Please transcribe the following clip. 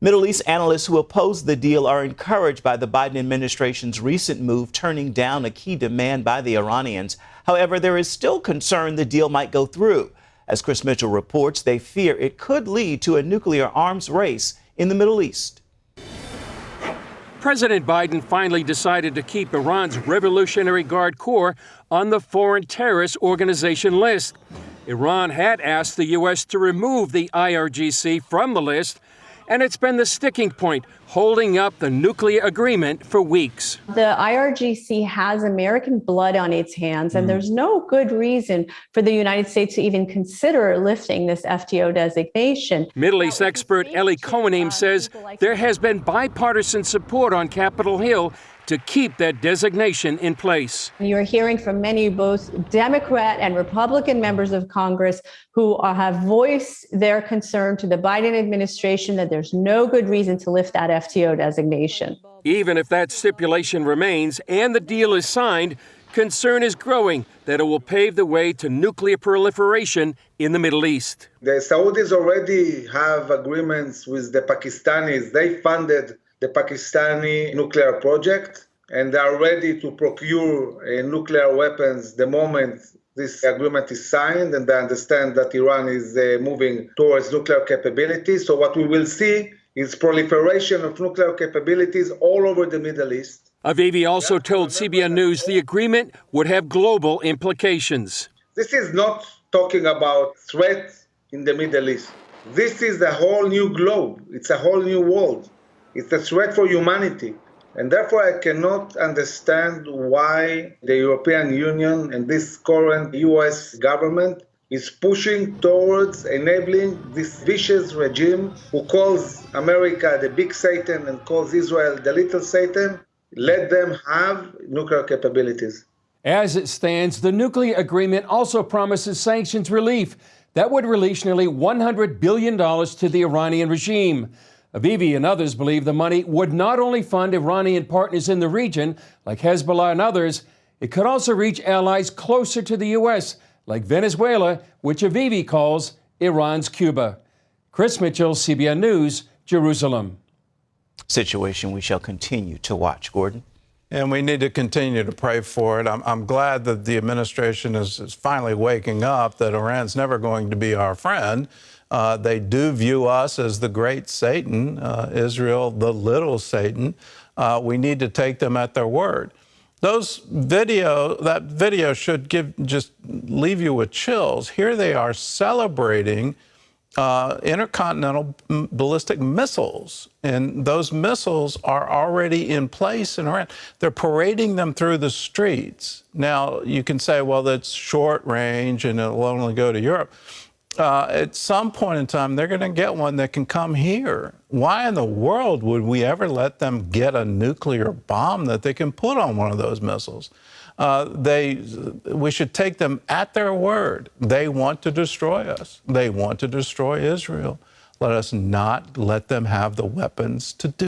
Middle East analysts who oppose the deal are encouraged by the Biden administration's recent move turning down a key demand by the Iranians. However, there is still concern the deal might go through. As Chris Mitchell reports, they fear it could lead to a nuclear arms race in the Middle East. President Biden finally decided to keep Iran's Revolutionary Guard Corps on the Foreign Terrorist Organization list. Iran had asked the U.S. to remove the IRGC from the list, and it's been the sticking point holding up the nuclear agreement for weeks. The IRGC has American blood on its hands, and there's no good reason for the United States to even consider lifting this FTO designation. Middle East expert Eli Kohanim says there has been bipartisan support on Capitol Hill to keep that designation in place. You're hearing from many, both Democrat and Republican members of Congress, who have voiced their concern to the Biden administration that there's no good reason to lift that FTO designation. Even if that stipulation remains and the deal is signed, concern is growing that it will pave the way to nuclear proliferation in the Middle East. The Saudis already have agreements with the Pakistanis. They funded the Pakistani nuclear project, and they are ready to procure nuclear weapons the moment this agreement is signed, and they understand that Iran is moving towards nuclear capabilities. So what we will see is proliferation of nuclear capabilities all over the Middle East. Avivi also told CBN News the agreement would have global implications. This is not talking about threat in the Middle East. This is a whole new globe. It's a whole new world. It's a threat for humanity. And therefore, I cannot understand why the European Union and this current US government is pushing towards enabling this vicious regime who calls America the big Satan and calls Israel the little Satan. Let them have nuclear capabilities. As it stands, the nuclear agreement also promises sanctions relief that would release nearly $100 billion to the Iranian regime. Avivi and others believe the money would not only fund Iranian partners in the region, like Hezbollah and others, it could also reach allies closer to the U.S., like Venezuela, which Avivi calls Iran's Cuba. Chris Mitchell, CBN News, Jerusalem. Situation we shall continue to watch. Gordon? And we need to continue to pray for it. I'm glad that the administration is finally waking up, that Iran's never going to be our friend. They do view us as the great Satan, Israel, the little Satan. We need to take them at their word. That video should just leave you with chills. Here they are celebrating intercontinental ballistic missiles, and those missiles are already in place in Iran. They're parading them through the streets. Now, you can say, well, that's short range and it'll only go to Europe. At some point in time, they're going to get one that can come here. Why in the world would we ever let them get a nuclear bomb that they can put on one of those missiles? We should take them at their word. They want to destroy us. They want to destroy Israel. Let us not let them have the weapons to do